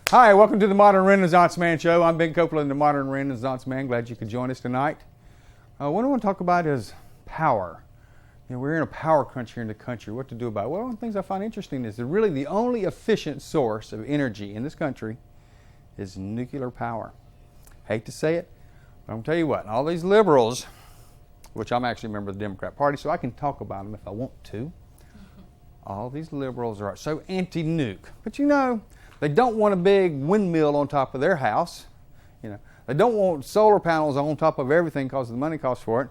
Hi, welcome to the Modern Renaissance Man Show. I'm Ben Copeland, the Modern Renaissance Man. Glad you could join us tonight. What I want to talk about is power. You know, we're in a power crunch here in the country. What to do about it? Well, one of the things I find interesting is that really the only efficient source of energy in this country is nuclear power. Hate to say it, but I'm going to tell you what, all these liberals, which I'm actually a member of the Democrat Party, so I can talk about them if I want to. All these liberals are so anti-nuke. But you know, they don't want a big windmill on top of their house. You know, they don't want solar panels on top of everything because of the money cost for it.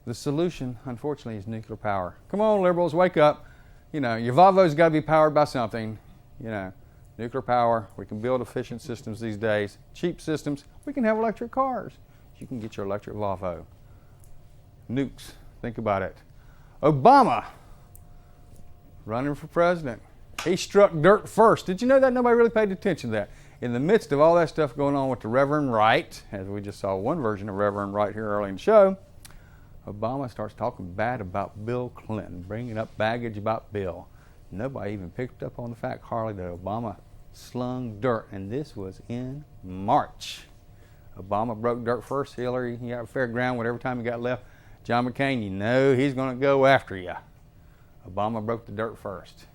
The solution, unfortunately, is nuclear power. Come on, liberals, wake up. You know, your Volvo's got to be powered by something. You know, nuclear power. We can build efficient systems these days, cheap systems. We can have electric cars. You can get your electric Volvo. Nukes, think about it. Obama, running for president. He struck dirt first. Did you know that? Nobody really paid attention to that. In the midst of all that stuff going on with the Reverend Wright, as we just saw one version of Reverend Wright here early in the show, Obama starts talking bad about Bill Clinton, bringing up baggage about Bill. Nobody even picked up on the fact, Harley, that Obama slung dirt, and this was in March. Obama broke dirt first. Hillary, he got fair ground whatever time he got left. John McCain, you know he's going to go after you. Obama broke the dirt first.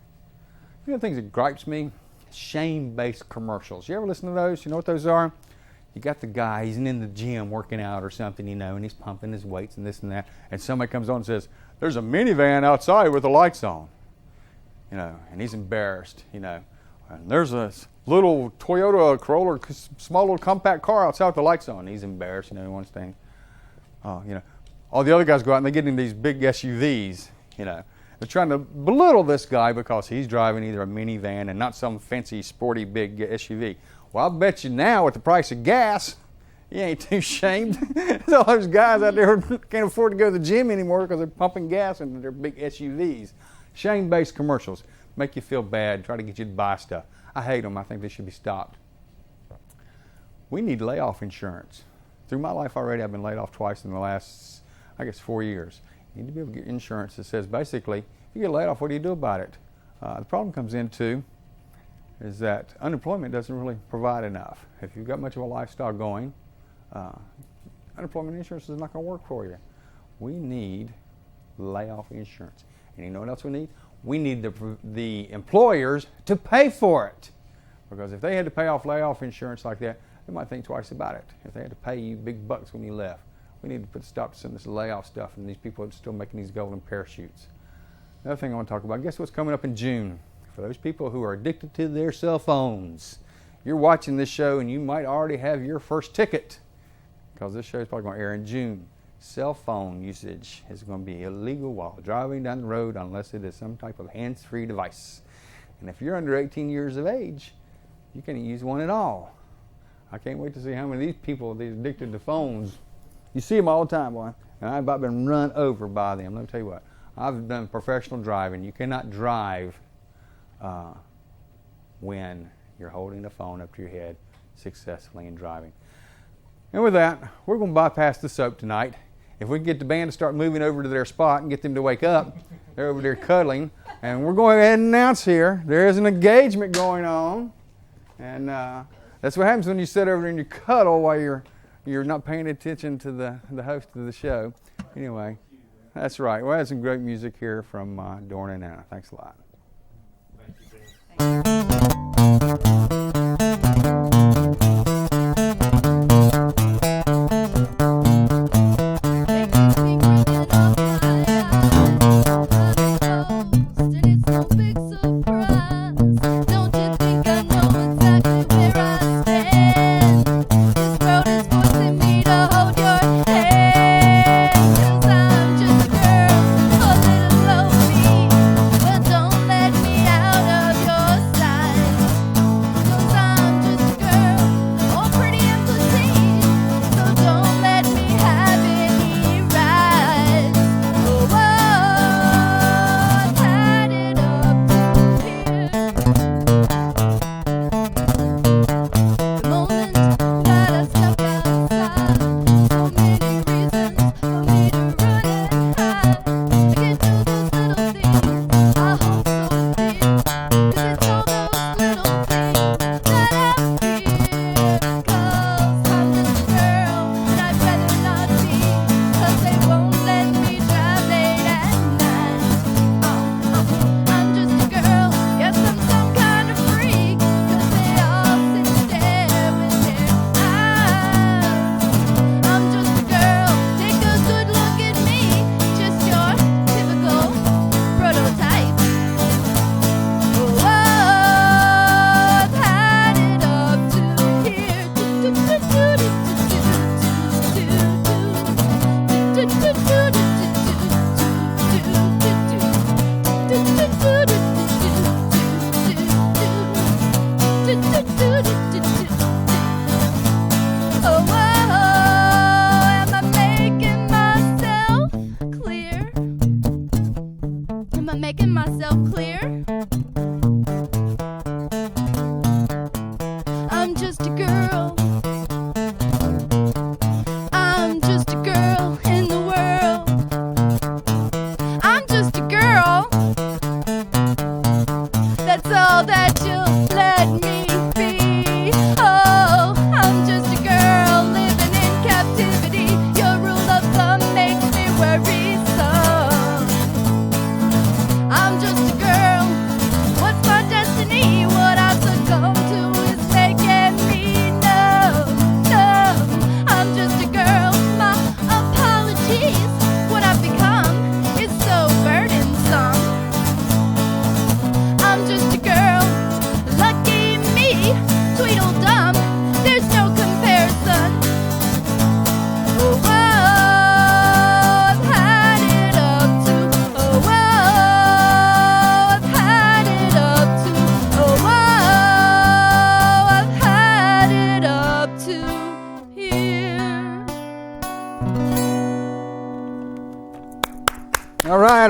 You know the things that gripes me? Shame-based commercials. You ever listen to those? You know what those are? You got the guy, he's in the gym working out or something, you know, and he's pumping his weights and this and that, and somebody comes on and says, there's a minivan outside with the lights on. You know, and he's embarrassed, you know. And there's a little Toyota Corolla, small little compact car outside with the lights on. He's embarrassed, you know, he wants things. You know, all the other guys go out and they get in these big SUVs, you know. They're trying to belittle this guy because he's driving either a minivan and not some fancy, sporty, big SUV. Well, I'll bet you now with the price of gas, you ain't too ashamed. There's all those guys out there who can't afford to go to the gym anymore because they're pumping gas into their big SUVs. Shame-based commercials make you feel bad, try to get you to buy stuff. I hate them. I think they should be stopped. We need layoff insurance. Through my life already, I've been laid off twice in the last, I guess, 4 years. You need to be able to get insurance that says basically, if you get laid off, what do you do about it? The problem comes into is that unemployment doesn't really provide enough. If you've got much of a lifestyle going, unemployment insurance is not going to work for you. We need layoff insurance. And you know what else we need? We need the employers to pay for it. Because if they had to pay off layoff insurance like that, they might think twice about it. If they had to pay you big bucks when you left. We need to put a stop to some of this layoff stuff, and these people are still making these golden parachutes. Another thing I want to talk about, guess what's coming up in June? For those people who are addicted to their cell phones. You're watching this show, and you might already have your first ticket, because this show is probably going to air in June. Cell phone usage is going to be illegal while driving down the road unless it is some type of hands-free device. And if you're under 18 years of age, you can't use one at all. I can't wait to see how many of these people are addicted to phones. You see them all the time, boy. And I've about been run over by them. Let me tell you what. I've done professional driving. You cannot drive when you're holding the phone up to your head successfully in driving. And with that, we're going to bypass the soap tonight. If we can get the band to start moving over to their spot and get them to wake up, they're over there cuddling. And we're going to go ahead and announce here, there is an engagement going on. And that's what happens when you sit over there and you cuddle while you're not paying attention to the host of the show. Anyway, that's right. We had some great music here from Doran and Anna. Thanks a lot. Thank you, Ben.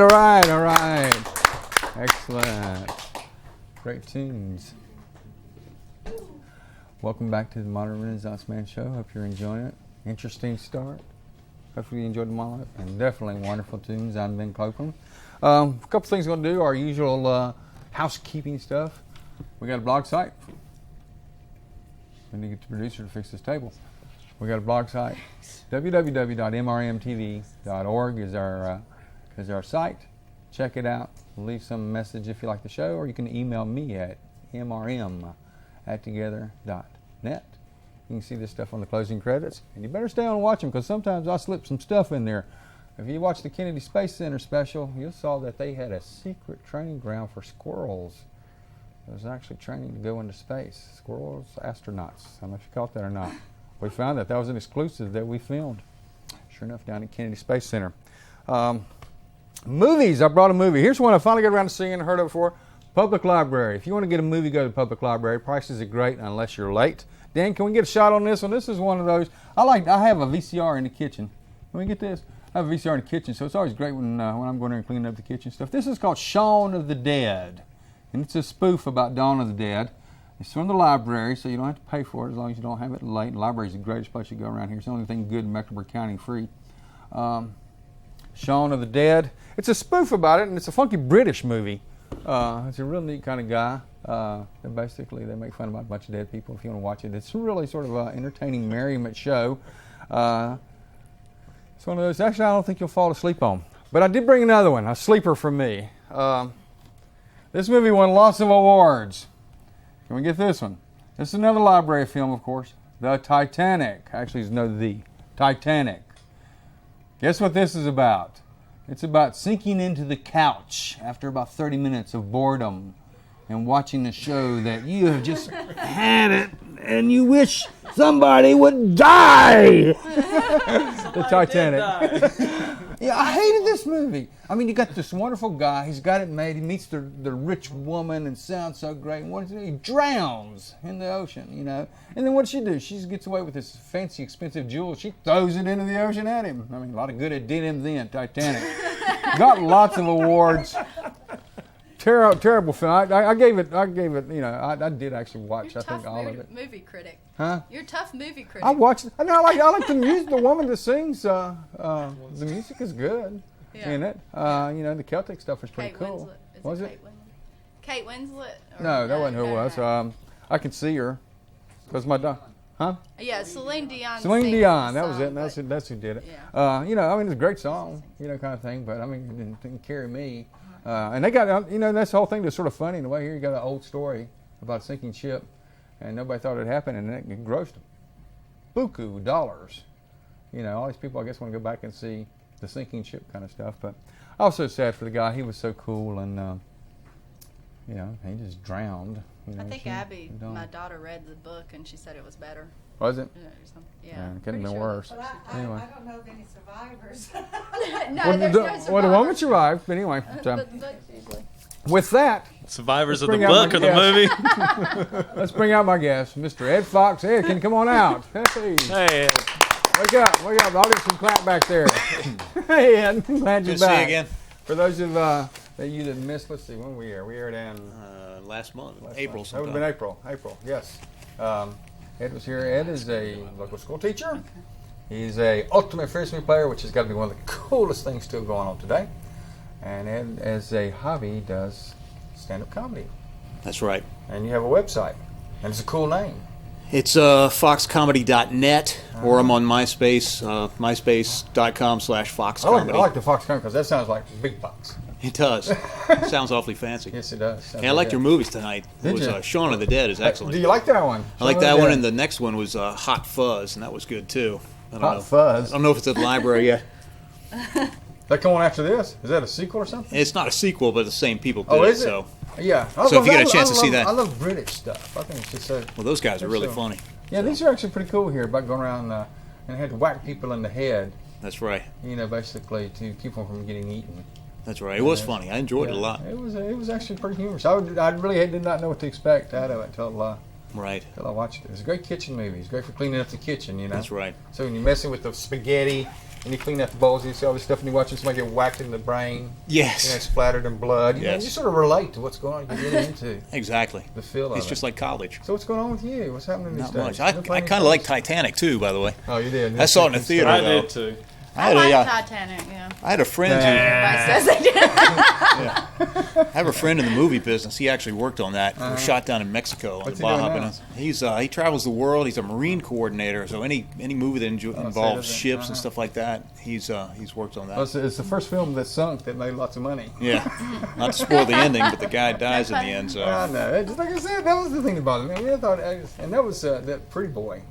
right, all right, all right. Excellent. Great tunes. Welcome back to the Modern Renaissance Man Show. Hope you're enjoying it. Interesting start. Hopefully you enjoyed the monologue and definitely wonderful tunes. I'm Ben Copeland. A couple things we're going to do. Our usual housekeeping stuff. We got a blog site. We need to get the producer to fix this table. We got a blog site. www.mrmtv.org is our site. Check it out. Leave some message if you like the show, or you can email me at mrm@together.net. You can see this stuff on the closing credits, and you better stay on and watch them because sometimes I slip some stuff in there. If you watch the Kennedy Space Center special, you saw that they had a secret training ground for squirrels. It was actually training to go into space. Squirrels, astronauts. I don't know if you caught that or not. We found that. That was an exclusive that we filmed. Sure enough, down at Kennedy Space Center. Movies. I brought a movie. Here's one I finally got around to seeing and heard of before. Public Library. If you want to get a movie, go to the Public Library. Prices are great unless you're late. Dan, can we get a shot on this one? This is one of those. I have a VCR in the kitchen. Can we get this? I have a VCR in the kitchen, so it's always great when I'm going there and cleaning up the kitchen stuff. This is called Shaun of the Dead, and it's a spoof about Dawn of the Dead. It's from the library, so you don't have to pay for it as long as you don't have it late. The library is the greatest place you go around here. It's the only thing good in Mecklenburg County free. Shaun of the Dead. It's a spoof about it, and it's a funky British movie. It's a real neat kind of guy. Basically, they make fun about a bunch of dead people if you want to watch it. It's really sort of an entertaining merriment show. It's one of those, actually, I don't think you'll fall asleep on. But I did bring another one, a sleeper for me. This movie won lots of awards. Can we get this one? This is another library film, of course. The Titanic. Actually, there's no the. Titanic. Guess what this is about? It's about sinking into the couch after about 30 minutes of boredom and watching a show that you have just had it and you wish somebody would die. The Titanic. Yeah, I hated this movie. I mean, you got this wonderful guy. He's got it made. He meets the rich woman and sounds so great. And what does he do? He drowns in the ocean, you know. And then what does she do? She gets away with this fancy, expensive jewel. She throws it into the ocean at him. I mean, a lot of good it did him then, Titanic. Got lots of awards. Terrible film. I gave it, you know, I did actually watch, I think, all of it. Movie critic. Huh? You're a tough movie critic. I watched it. I like the music. The woman that sings, the music is good in it. You know, the Celtic stuff is pretty cool. Winslet. Was it? Kate Winslet? No, that wasn't who it was. I can see her. Because my dog. Huh? Yeah, Celine Dion. Celine Dion. That was it. That's who did it. Yeah. You know, I mean, it's a great song, you know, kind of thing. But I mean, it didn't carry me. And they got, you know, that's the whole thing that's sort of funny in a way. Here you got an old story about a sinking ship, and nobody thought it happened, and it grossed them buku dollars. You know, all these people, I guess, want to go back and see the sinking ship kind of stuff. But also sad for the guy. He was so cool, and you know, he just drowned. You know, I think Abby, my daughter, read the book, and she said it was better. Was it? Yeah, it couldn't have been worse. But Anyway. I don't know of any survivors. No, there's no survivors. Well, the woman survived, but anyway. So. But usually. With that, survivors of the book or the movie. Let's bring out my guest, Mr. EdFox. Ed, can you come on out? Hey. Hey, Ed. Wake up. I'll get some clap back there. Hey, Ed. Glad you're Good to back. see you again. For those of you that missed, let's see, when we aired. We aired in last month, April That would sometime. have been April, yes. Ed was here. Ed is a local school teacher. He's a ultimate frisbee player, which has got to be one of the coolest things still going on today. And Ed, as a hobby, does stand-up comedy. That's right. And you have a website, and it's a cool name. It's foxcomedy.net, or I'm on MySpace, myspace.com/foxcomedy. I like the Fox Comedy because that sounds like big bucks. It does. Sounds awfully fancy. Yes, it does. Yeah, I liked your movies tonight. Did you? Shaun of the Dead is excellent. Do you like that one? I like that one, and the next one was Hot Fuzz, and that was good too. Hot Fuzz? I don't know if it's at the library yet. That come on after this? Is that a sequel or something? It's not a sequel, but the same people did is it? So. Yeah. So if you get a chance to see that. I love British stuff. I think it's just so... Well, those guys are really funny. Yeah, these are actually pretty cool here about going around and had to whack people in the head. That's right. You know, basically to keep them from getting eaten. That's right. It was funny. I enjoyed it a lot. It was actually pretty humorous. I really did not know what to expect out of it until I watched it. It's a great kitchen movie. It's great for cleaning up the kitchen, you know. That's right. So when you're messing with the spaghetti and you clean out the bowls, and you see all this stuff, and you're watching somebody get whacked in the brain. Yes. And splattered in blood. You know, Yes. you sort of relate to what's going on. You're getting into Exactly. the feel of It's it. just like college. So what's going on with you? What's happening these Not days? much. I kind of like Titanic too, by the way. Oh, you did? I saw it in the theater. I though. did too. I like Titanic, yeah. I had a friend who. Everybody says they do. I have a friend in the movie business. He actually worked on that. It was shot down in Mexico. What's on he the doing Baja Peninsula. He travels the world. He's a Marine coordinator. So any movie that involves ships and stuff like that, he's worked on that. Well, it's the first film that sunk that made lots of money. Yeah, not to spoil the ending, but the guy dies in the end. So I know. Just like I said, that was the thing that bothered me. I mean, I thought, and that was that pretty boy.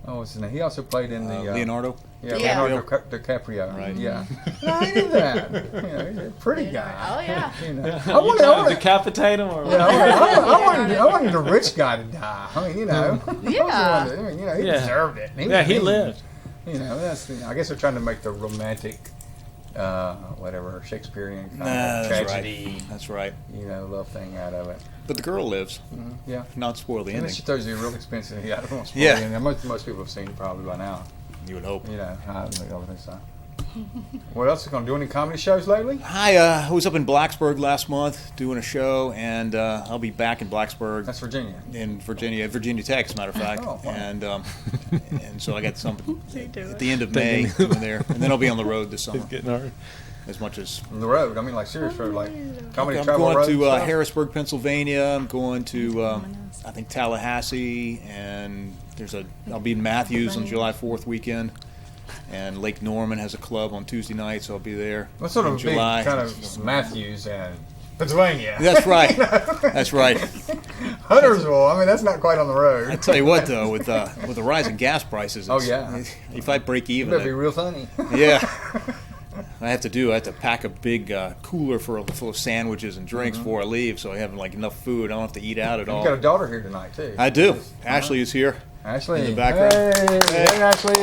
What's his name? He also played in the Leonardo. Yeah, Yeah. Leonardo DiCaprio. Right. Yeah. No, I knew that. You know, he's a pretty guy. Oh, yeah. You know. You trying to decapitate him or what? I wanted the rich guy to die. I mean, you know. Yeah. I mean, you know, he Yeah. deserved it. Yeah, he lived. You know, I guess they're trying to make the romantic, whatever, Shakespearean kind of that's tragedy, right. That's right. you know, love thing out of it. But the girl lives. Yeah. Not spoil the And then ending. she throws you a real expensive. Yeah, I don't want to spoil Yeah. it. And most people have seen it probably by now. You would hope. You know, I don't think so. What else are you going to do? Any comedy shows lately? I was up in Blacksburg last month doing a show, and I'll be back in Blacksburg. That's Virginia. In Virginia Tech, as a matter of fact. Oh, wow. And so I got some at the end of May doing there, and then I'll be on the road this summer He's getting hard. as much as. On the road. I mean, like serious road, like comedy I'm travel going road. to stuff? Harrisburg, Pennsylvania. I'm going to I think Tallahassee, and I'll be in Matthews on July 4th weekend, and Lake Norman has a club on Tuesday night, so I'll be there. What sort in of July. big kind of Matthews and Pennsylvania? That's right. That's right. Huntersville. I mean, that's not quite on the road. I tell you what, though, with the rise in gas prices, Oh, yeah. if I break You even, better be real funny. yeah, I have to pack a big cooler full of sandwiches and drinks before I leave, so I have like enough food. I don't have to eat out at all. You've got a daughter here tonight too. I do. Ashley is here. Ashley. in the background. Hey, Ashley.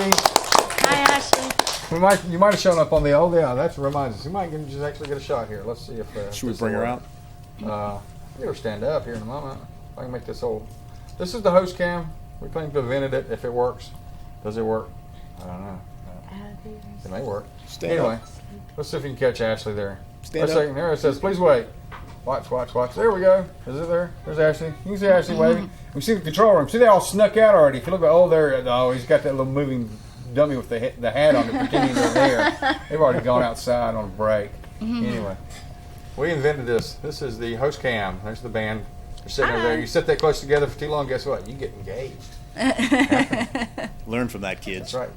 Hi, Ashley. You might have shown up on the old. Yeah, that reminds us. You might just actually get a shot here. Let's see if. Should we bring her out? Get her stand up here in a moment. I can make this old. This is the host cam. We claim to have invented it. If it works, does it work? I don't know. It may work. Anyway, let's see if we can catch Ashley there. Stand Wait a up. second. There it says, please wait. Watch. There we go. Is it there? There's Ashley. You can see Ashley waving. We see the control room. See, they all snuck out already. If you look at, he's got that little moving dummy with the hat on it, pretending they're there. They've already gone outside on a break. Anyway, we invented this. This is the host cam. There's the band. They're sitting over there. You sit that close together for too long, guess what? You get engaged. Learn from that, kids. That's right.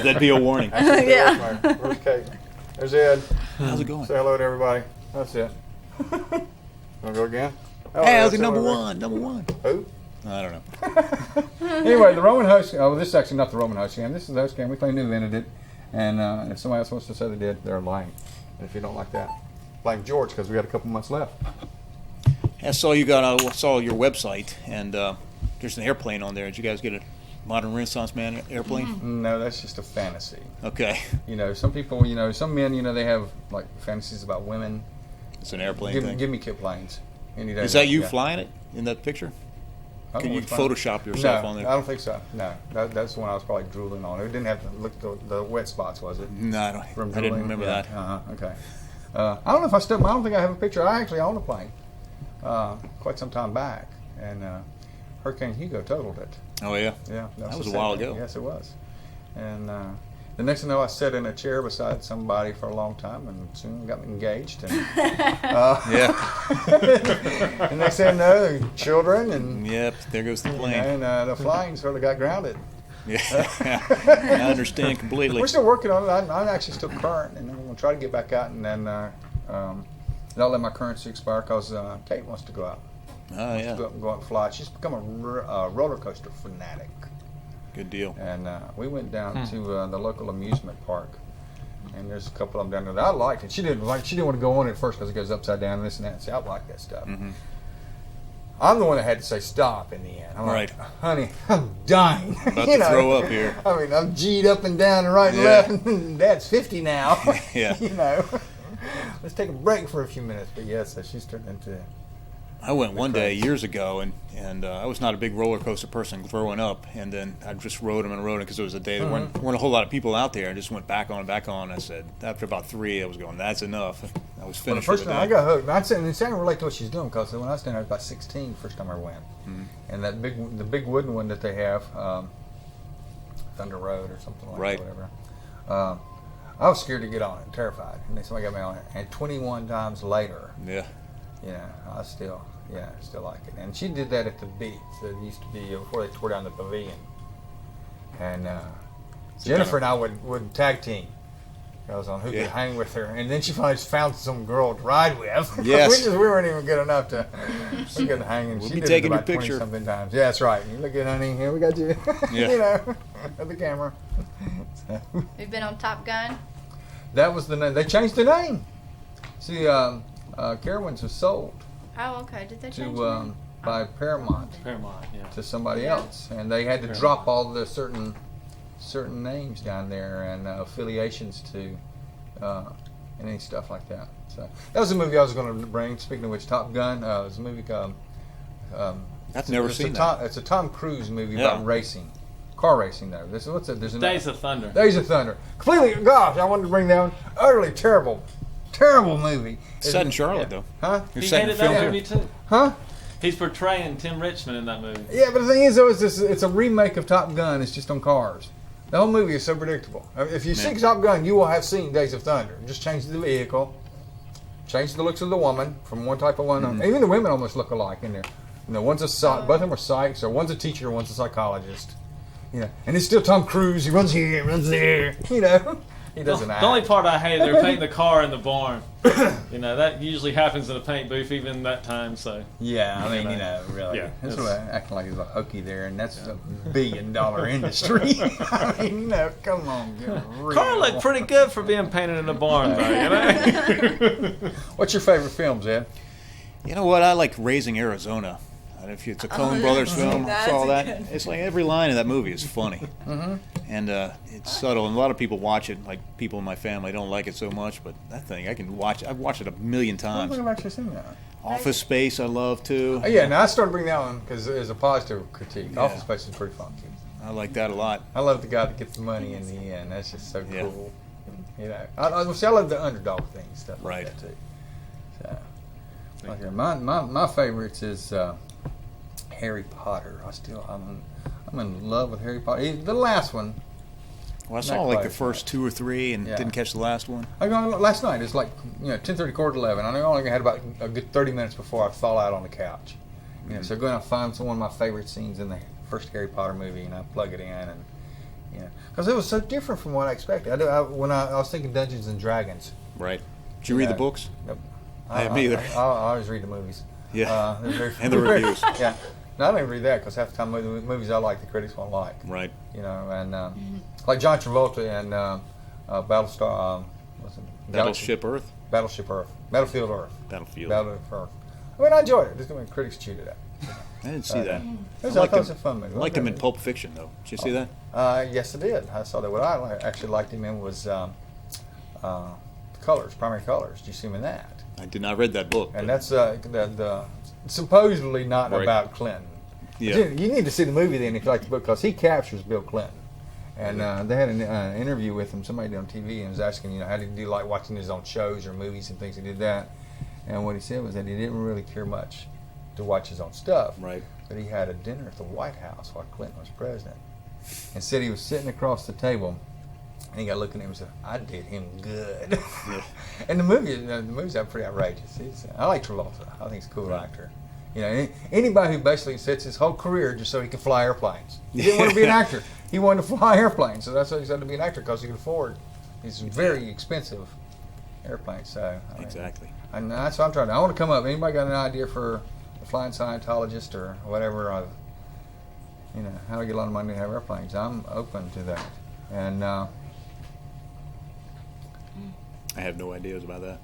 That'd be a warning. Yeah. Where's Kate? There's Ed. How's it going? Say hello to everybody. That's it. Want to go again? Oh, Hey, how's that's it number over there. one? Number one. Who? I don't know. Anyway, the Roman host. Oh, this is actually not the Roman host cam. This is the host cam. We claim to invented it, and if somebody else wants to say they did, they're lying. And if you don't like that, blame George because we got a couple months left. I saw your website, and there's an airplane on there. Did you guys get a modern Renaissance man airplane? No, that's just a fantasy. Okay, You know, some people, some men, they have like fantasies about women. it's an airplane thing. Give me kit planes. Any day. Is that you Yeah. flying it in that picture? I don't Can know you what's fine. Photoshop yourself No, on I there? don't think so. No, that's the one I was probably drooling on. It didn't have to look the wet spots, was it? No, I From didn't drooling? remember Yeah. that. Okay. I don't know if I still. I don't think I have a picture. I actually own a plane quite some time back, and Hurricane Hugo totaled it. Oh yeah. Yeah, That was the a while sad thing. ago. Yes, it was. And the next thing I know, I sat in a chair beside somebody for a long time, and soon got engaged. And Yeah. the next thing I know, children, and Yep. There goes the plane. and the flying sort of got grounded. Yeah. I understand completely. We're still working on it. I'm actually still current, and I'm going to try to get back out, and then I'll let my currency expire because Kate wants to go out. Oh yeah. Go out and fly. She's become a roller coaster fanatic. Good deal. And we went down to the local amusement park, and there's a couple of them down there that I liked. And she didn't want to go on it at first because it goes upside down and this and that. And see, I like that stuff. Mm-hmm. I'm the one that had to say stop in the end. I'm Right. like, honey, I'm dying. About to throw up here. I mean, I'm G'd up and down and right and Yeah. left. And Dad's 50 now. Yeah. Let's take a break for a few minutes. But yes, she's turned into. I went one day years ago, and And I was not a big roller coaster person growing up, and then I just rode them because there was a day there weren't a whole lot of people out there. I just went back on and back on. I said, after about 3, I was going, that's enough. I was Well, the finished first with time it. I got hooked, I'd say, and it's not relate to what she's doing, because when I was down there, I was about 16 the first time I went. And the big wooden one that they have, Thunder Road or something like Right. that, whatever. I was scared to get on it, terrified. And then somebody got me on it. And 21 times later, Yeah. I still like it. And she did that at the beach. That used to be before they tore down the pavilion. And Jennifer and I would tag team. I was on who could hang with her, and then she finally found some girl to ride with. Yes. we weren't even good enough to we couldn't hang. And We'll she be did taking it your about picture. 20-something times. Yeah, that's right. You look good, honey. Here we got you. Yeah. You know, at the camera. So, We've been on Top Gun. that was the name. They changed the name. See, Carowinds was sold Oh, okay. Did they change to the name? by Paramount Paramount, yeah. to somebody Yeah. else, and they had to drop all the certain names down there and affiliations to and any stuff like that. So that was a movie I was going to bring. Speaking of which, Top Gun. It was a movie called. I've never seen that. It's a Tom Cruise movie Yeah. about racing, car racing. Though there's a Days of Thunder. Days of Thunder. Completely. Gosh, I wanted to bring that one. Utterly terrible movie. It's set in Charlotte, though. Huh? You're He setting hated film that here. movie too. Huh? He's portraying Tim Richmond in that movie. Yeah, but the thing is, though, it's a remake of Top Gun. It's just on cars. The whole movie is so predictable. If you see Top Gun, you will have seen Days of Thunder. Just change the vehicle, change the looks of the woman from one type of one. Even the women almost look alike in there. You know, both of them are psychs, or one's a teacher, one's a psychologist. You know, and it's still Tom Cruise. He runs here, runs there. You know, he doesn't act. The only part I hated, they were painting the car in the barn. You know, that usually happens in a paint booth even that time, so. Yeah, I mean, really. Yeah, That's it's- what acting like he's a hookie there, and that's a $1 billion industry. I mean, come on, get real. Car looked pretty good for being painted in a barn, though, you know? What's your favorite films, Ed? You know what? I like Raising Arizona. And if it's a Coen Brothers film, that's saw a that. good- It's like every line of that movie is funny, and it's subtle. And a lot of people watch it. Like people in my family don't like it so much, but that thing I can watch. I've watched it 1,000,000 I don't think times. I've actually seen that. Office Space I love too. Oh, yeah, now I started bringing that one because it's a positive critique. Yeah. Office Space is pretty funky. I like that a lot. I love the guy that gets the money in the end. That's just so Yeah. cool. You know, I love the underdog thing and stuff Right. like that too. So, okay, my favorites is Harry Potter. I'm in love with Harry Potter. The last one. Well, I saw Not like quite the as first 2 or 3 and Yeah. didn't catch the last one. I go last night. It's like 10:30, quarter to 11. I only had about a good 30 minutes before I fall out on the couch. You know, so go and find one of my favorite scenes in the first Harry Potter movie, and I plug it in, and because it was so different from what I expected. When I was thinking Dungeons and Dragons. Right. Did you read the Yeah. books? Nope. I haven't either. I always read the movies. Yeah. They're very And the reviews. Yeah. No, I don't even read that because half the time the movies I like, the critics won't like. Right. You know, and like John Travolta and Battlestar. What's it? Battleship Earth. Battleship Earth. Battlefield Earth. Battlefield. Battlefield Earth. I mean, I enjoyed it. Just when critics chewed it up. I didn't see that. I thought it was a fun movie. I liked him in Pulp Fiction, though. Did you see that? Yes, I did. I saw that. What I actually liked him in was Colors, Primary Colors. Did you see him in that? I did not read that book. And but- that's the supposedly not Right. about Clinton. Yeah. You need to see the movie then if you like the book because he captures Bill Clinton. And they had an interview with him. Somebody did on TV and was asking, how did he like watching his own shows or movies and things? He did that. And what he said was that he didn't really care much to watch his own stuff. Right. But he had a dinner at the White House while Clinton was president. And said he was sitting across the table. And he got looking at him and said, I did him good. Yeah. And the movies are pretty outrageous. I like Travolta. I think he's a cool actor. You know, anybody who basically sets his whole career just so he can fly airplanes. He didn't want to be an actor. He wanted to fly airplanes. So that's why he decided to be an actor because he could afford these very expensive airplanes. So I mean, Exactly. and that's what I'm trying to. I want to come up. Anybody got an idea for a flying Scientologist or whatever? How to get a lot of money to have airplanes? I'm open to that. And I have no ideas about that.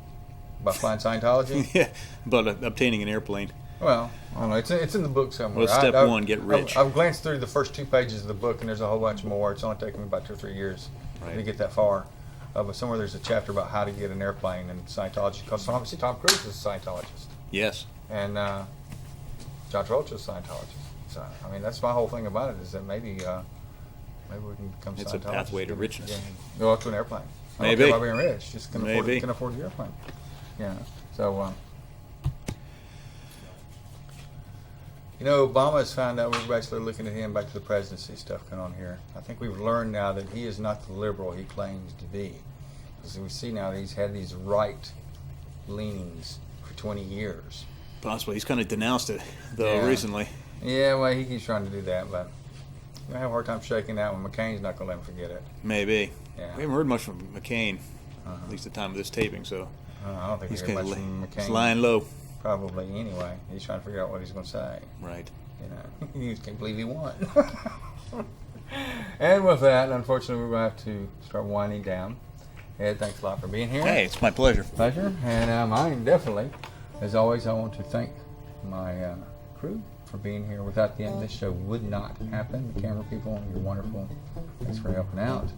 about flying Scientology, Yeah, but obtaining an airplane. well, I don't know. It's in the book somewhere. Well, step one, get rich. I've glanced through the first 2 pages of the book, and there's a whole bunch more. It's only taken me about 2 or 3 years Right. to get that far. But somewhere there's a chapter about how to get an airplane and Scientology. Because obviously Tom Cruise is a Scientologist. Yes. And John Travolta's Scientologist. So, I mean, that's my whole thing about it, is that maybe we can become It's a Scientologists. pathway to richness. Yeah, go up to an airplane. I don't Maybe. care about being rich, just can afford Maybe. the airplane. Yeah. So, you know, Obama has found out, we're actually looking at him back to the presidency stuff going on here. I think we've learned now that he is not the liberal he claims to be. Because we see now that he's had these right leanings for 20 years. Possibly. He's kind of denounced it, though, Yeah. recently. Yeah, well, he keeps trying to do that, but I have a hard time shaking that one. McCain's not going to let him forget it. Maybe. Yeah. We haven't heard much from McCain, Uh-huh. at least the time of this taping, so I don't think he's we hear kind much of from he's McCain. lying low. Probably anyway. He's trying to figure out what he's going to say. Right. You know, he just can't believe he won. And with that, unfortunately, we're going to have to start winding down. Ed, thanks a lot for being here. Hey, it's my pleasure. Pleasure. And mine, definitely. As always, I want to thank my crew for being here. Without them, this show would not happen. The camera people, you're wonderful. Thanks for helping out.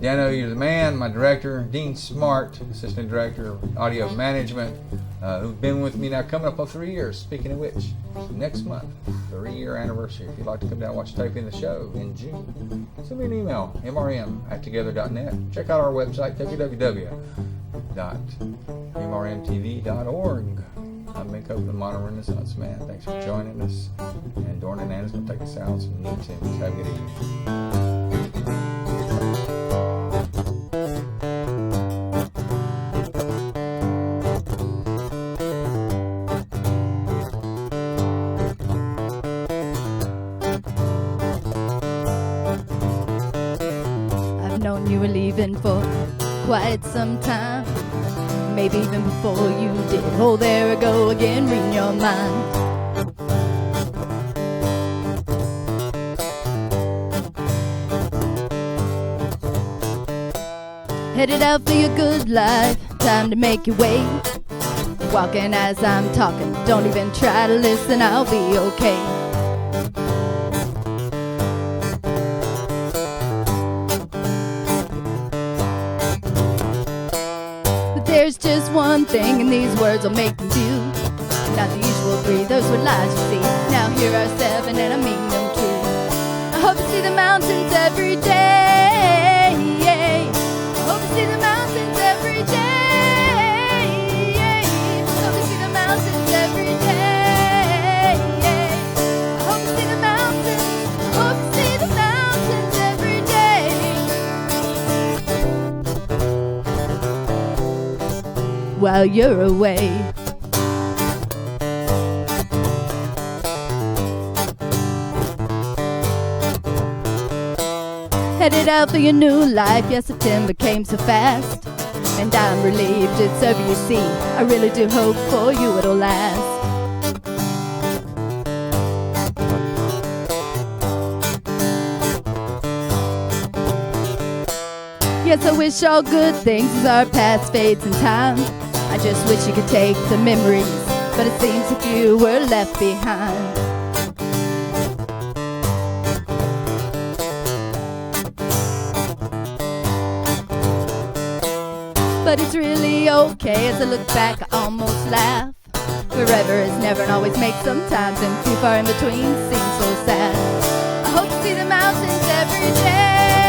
Dano, you're the man. My director, Dean Smart, assistant director of audio management, who's been with me now coming up on 3 years. Speaking of which, next month, 3-year anniversary. If you'd like to come down and watch taping the show in June, send me an email, mrm@together.net. Check out our website, www.mrmtv.org. I'm Ben Copeland, Modern Renaissance Man. Thanks for joining us. And Doran and Anna's going to take us out some neat tunes. Have a good evening. I've known you were leaving for quite some time. Maybe even before you did. Oh, there I go again, reading your mind. Headed out for your good life, time to make your way. Walking as I'm talking, don't even try to listen, I'll be okay. There's just one thing, and these words will make them do. Not the usual three, those were lies, you see. Now here are 7, and I mean them true. I hope you see the mountains every day. I hope you see the mountains every day. I hope you see the mountains every day. I hope you see the mountains. I hope you see the mountains every day. While you're away. Headed out for your new life, yes, September came so fast. And I'm relieved it's over, you see. I really do hope for you it'll last. Yes, I wish all good things as our past fades in time. I just wish you could take the memories, but it seems a few were left behind. But it's really okay, as I look back I almost laugh. Forever is never and always makes sometimes, and too far in between seems so sad. I hope to see the mountains every day.